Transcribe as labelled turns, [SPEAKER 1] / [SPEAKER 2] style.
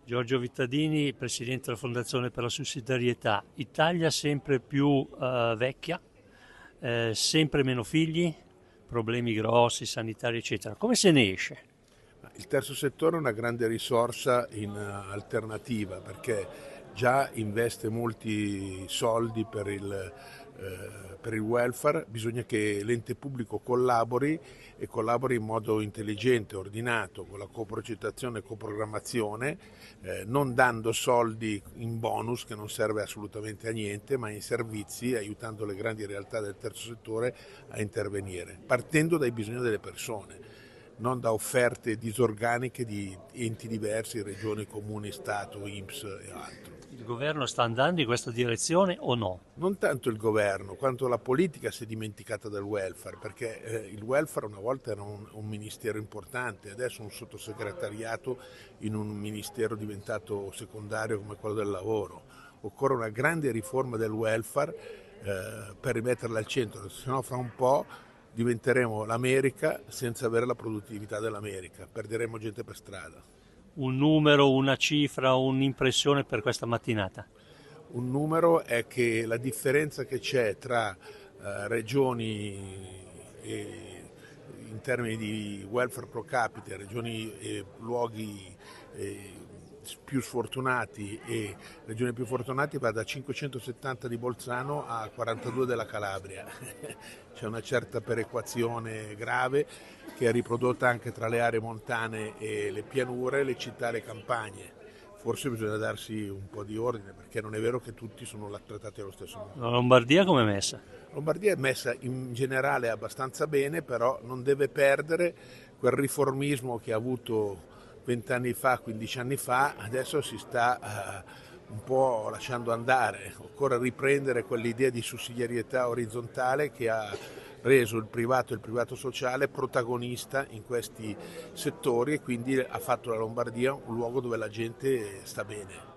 [SPEAKER 1] Giorgio Vittadini, presidente della Fondazione per la Sussidiarietà. Italia sempre più vecchia, sempre meno figli, problemi grossi, sanitari, eccetera. Come se ne esce?
[SPEAKER 2] Il terzo settore è una grande risorsa in alternativa perché già investe molti soldi per il welfare, bisogna che l'ente pubblico collabori e collabori in modo intelligente, ordinato, con la coprogettazione e coprogrammazione, non dando soldi in bonus che non serve assolutamente a niente, ma in servizi, aiutando le grandi realtà del terzo settore a intervenire, partendo dai bisogni delle persone, non da offerte disorganiche di enti diversi, regioni, comuni, Stato, INPS e altro.
[SPEAKER 1] Il governo sta andando in questa direzione o no?
[SPEAKER 2] Non tanto il governo quanto la politica si è dimenticata del welfare, perché il welfare una volta era un ministero importante, adesso è un sottosegretariato in un ministero diventato secondario come quello del lavoro. Occorre una grande riforma del welfare per rimetterla al centro, se no fra un po' diventeremo l'America senza avere la produttività dell'America, perderemo gente per strada.
[SPEAKER 1] Un numero, una cifra, un'impressione per questa mattinata?
[SPEAKER 2] Un numero è che la differenza che c'è tra regioni in termini di welfare pro capite, regioni e luoghi più sfortunati e regioni più fortunati va da 570 di Bolzano a 42 della Calabria. C'è una certa perequazione grave che è riprodotta anche tra le aree montane e le pianure, le città e le campagne. Forse bisogna darsi un po' di ordine perché non è vero che tutti sono trattati allo stesso modo.
[SPEAKER 1] La Lombardia come è messa?
[SPEAKER 2] Lombardia è messa in generale abbastanza bene, però non deve perdere quel riformismo che ha avuto 20 anni fa, 15 anni fa, adesso si sta un po' lasciando andare. Occorre riprendere quell'idea di sussidiarietà orizzontale che ha reso il privato e il privato sociale protagonista in questi settori e quindi ha fatto la Lombardia un luogo dove la gente sta bene.